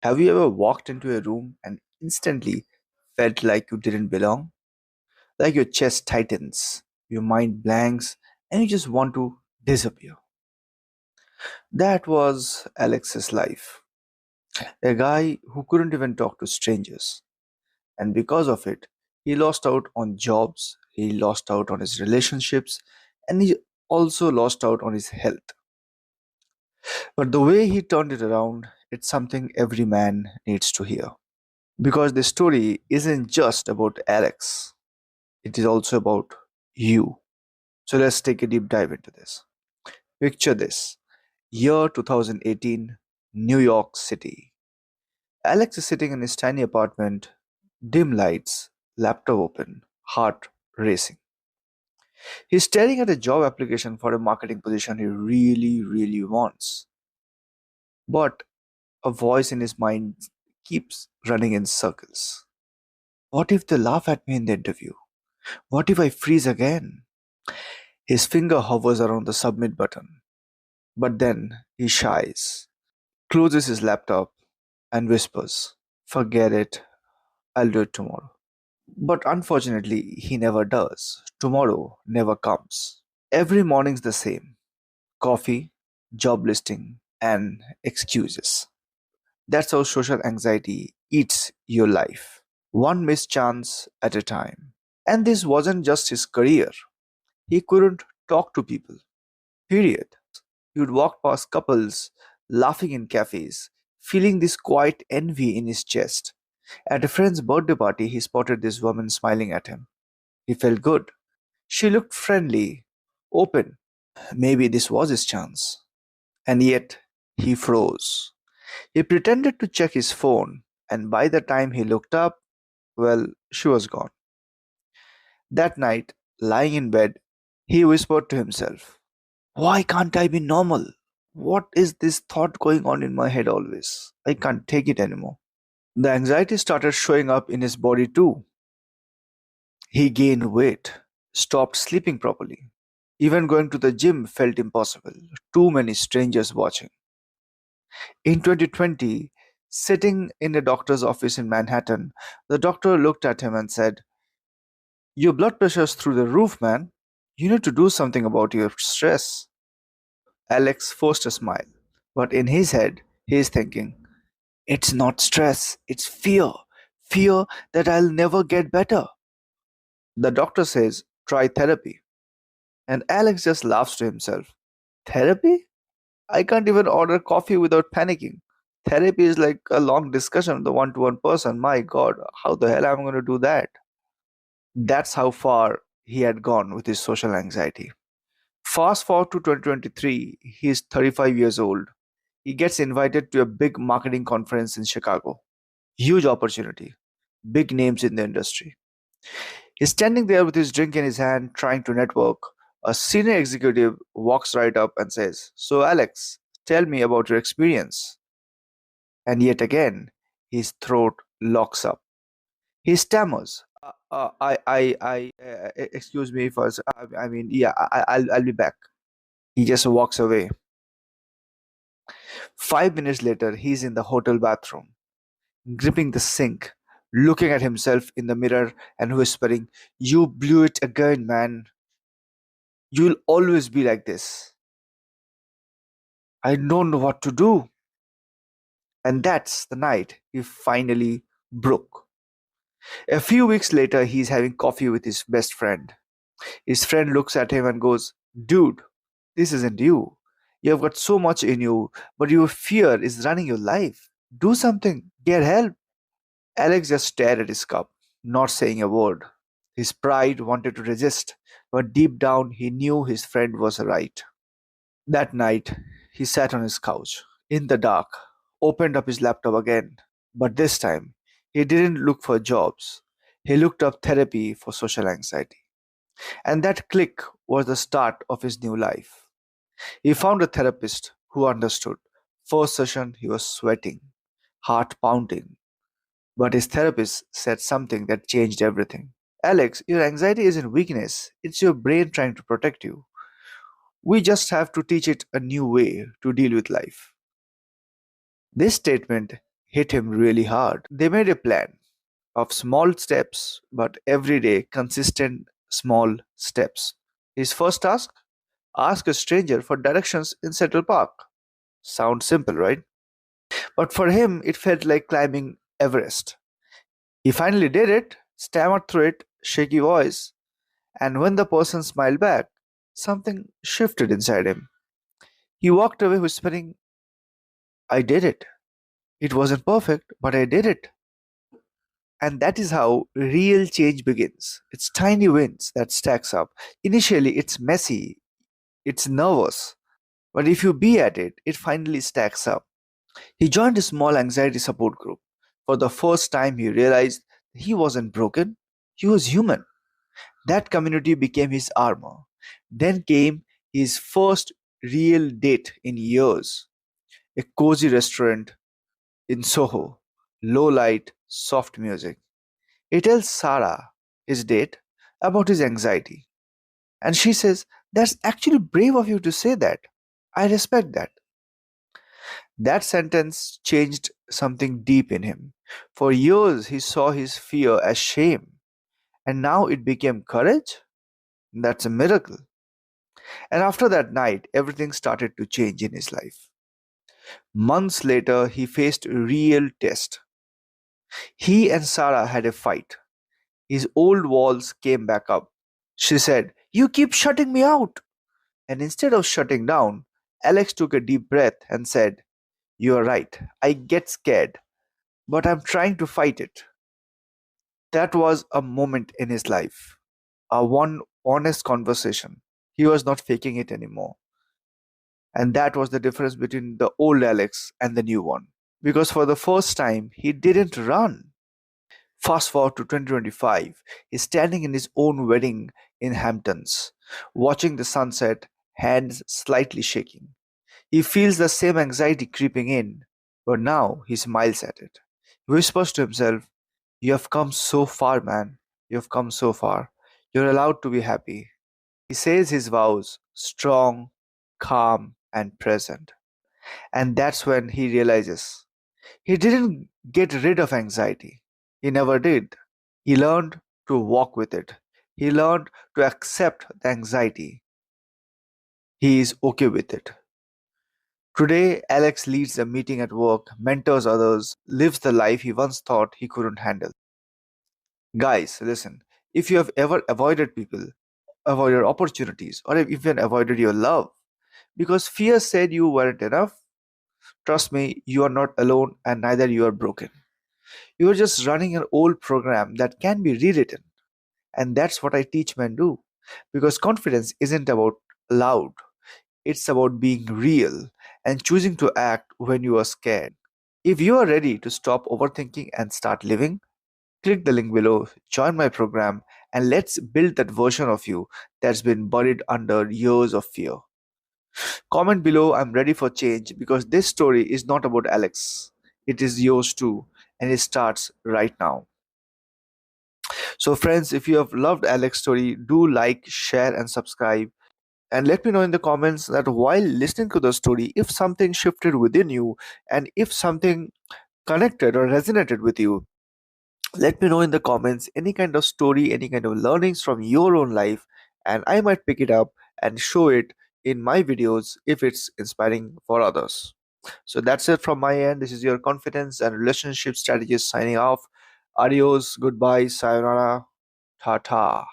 Have you ever walked into a room and instantly felt like you didn't belong? Like your chest tightens, your mind blanks, and you just want to disappear. That was Alex's life. A guy who couldn't even talk to strangers. And because of it, he lost out on jobs, he lost out on his relationships, and he also lost out on his health. But the way he turned it around, it's something every man needs to hear. Because the story isn't just about Alex, it is also about you. So let's take a deep dive into this. Picture this: year 2018, New York City. Alex is sitting in his tiny apartment, dim lights, laptop open, heart racing. He's staring at a job application for a marketing position he really, really wants. But a voice in his mind keeps running in circles. What if they laugh at me in the interview? What if I freeze again? His finger hovers around the submit button, but then he shies, closes his laptop, and whispers, "Forget it, I'll do it tomorrow." But unfortunately, he never does. Tomorrow never comes. Every morning's the same: coffee, job listing, and excuses. That's how social anxiety eats your life, one missed chance at a time. And this wasn't just his career. He couldn't talk to people, period. He would walk past couples laughing in cafes, feeling this quiet envy in his chest. At a friend's birthday party, he spotted this woman smiling at him. He felt good. She looked friendly, open. Maybe this was his chance. And yet, he froze. He pretended to check his phone, and by the time he looked up, well, she was gone. That night, lying in bed, he whispered to himself, "Why can't I be normal? What is this thought going on in my head always? I can't take it anymore." The anxiety started showing up in his body too. He gained weight, stopped sleeping properly. Even going to the gym felt impossible. Too many strangers watching. In 2020, sitting in a doctor's office in Manhattan, the doctor looked at him and said, "Your blood pressure's through the roof, man. You need to do something about your stress." Alex forced a smile, but in his head, he is thinking, "It's not stress, it's fear. Fear that I'll never get better." The doctor says, "Try therapy." And Alex just laughs to himself. Therapy? I can't even order coffee without panicking. Therapy is like a long discussion with a one to one person. My god, how the hell am I going to do that? That's how far he had gone with his social anxiety. Fast forward to 2023, he's 35 years old. He gets invited to a big marketing conference in Chicago. Huge opportunity, big names in the industry. He's standing there with his drink in his hand, trying to network. A senior executive walks right up and says, "So, Alex, tell me about your experience." And yet again, his throat locks up. He stammers, excuse me first. I mean, yeah, I'll be back." He just walks away. 5 minutes later, he's in the hotel bathroom, gripping the sink, looking at himself in the mirror and whispering, "You blew it again, man. You'll always be like this. I don't know what to do." And that's the night he finally broke. A few weeks later, he's having coffee with his best friend. His friend looks at him and goes, "Dude, this isn't you. You have got so much in you, but your fear is running your life. Do something. Get help." Alex just stared at his cup, not saying a word. His pride wanted to resist, but deep down he knew his friend was right. That night, he sat on his couch, in the dark, opened up his laptop again. But this time, he didn't look for jobs. He looked up therapy for social anxiety. And that click was the start of his new life. He found a therapist who understood. First session, he was sweating, heart pounding. But his therapist said something that changed everything. "Alex, your anxiety isn't weakness, it's your brain trying to protect you. We just have to teach it a new way to deal with life." This statement hit him really hard. They made a plan of small steps, but everyday, consistent small steps. His first task: ask a stranger for directions in Central Park. Sounds simple, right? But for him, it felt like climbing Everest. He finally did it, stammered through it, shaky voice, and when the person smiled back, something shifted inside him. He walked away whispering, I did it. It wasn't perfect, but I did it. And that is how real change begins. It's tiny wins that stacks up. Initially, it's messy, it's nervous, but if you be at it, it finally stacks up. He joined a small anxiety support group. For the first time, he realized he wasn't broken, he was human. That community became his armor. Then came his first real date in years, a cozy restaurant in Soho, low light, soft music. He tells Sarah, his date, about his anxiety. And she says, that's actually brave of you to say that. I respect that. That sentence changed something deep in him. For years, he saw his fear as shame, and now it became courage? That's a miracle. And after that night, everything started to change in his life. Months later, he faced a real test. He and Sarah had a fight. His old walls came back up. She said, you keep shutting me out. And instead of shutting down, Alex took a deep breath and said, you are right. I get scared, but I'm trying to fight it. That was a moment in his life, a one honest conversation. He was not faking it anymore. And that was the difference between the old Alex and the new one. Because for the first time, he didn't run. Fast forward to 2025, he's standing in his own wedding in Hamptons, watching the sunset, hands slightly shaking. He feels the same anxiety creeping in, but now he smiles at it. He whispers to himself, you have come so far, man. You have come so far. You're allowed to be happy. He says his vows, strong, calm, and present. And that's when he realizes he didn't get rid of anxiety. He never did. He learned to walk with it. He learned to accept the anxiety. He is okay with it. Today, Alex leads a meeting at work, mentors others, lives the life he once thought he couldn't handle. Guys, listen, if you have ever avoided people, avoided opportunities, or even avoided your love because fear said you weren't enough, trust me, you are not alone and neither you are broken. You are just running an old program that can be rewritten. And that's what I teach men do. Because confidence isn't about loud, it's about being real and choosing to act when you are scared. If you are ready to stop overthinking and start living, click the link below, join my program, and let's build that version of you that's been buried under years of fear. Comment below, I'm ready for change because this story is not about Alex. It is yours too, and it starts right now. So, friends, if you have loved Alex's story, do like, share, and subscribe. And let me know in the comments that while listening to the story, if something shifted within you and if something connected or resonated with you. Let me know in the comments any kind of story, any kind of learnings from your own life, and I might pick it up and show it in my videos if it's inspiring for others. So that's it from my end. This is your confidence and relationship strategist signing off. Adios, goodbye, sayonara, ta ta.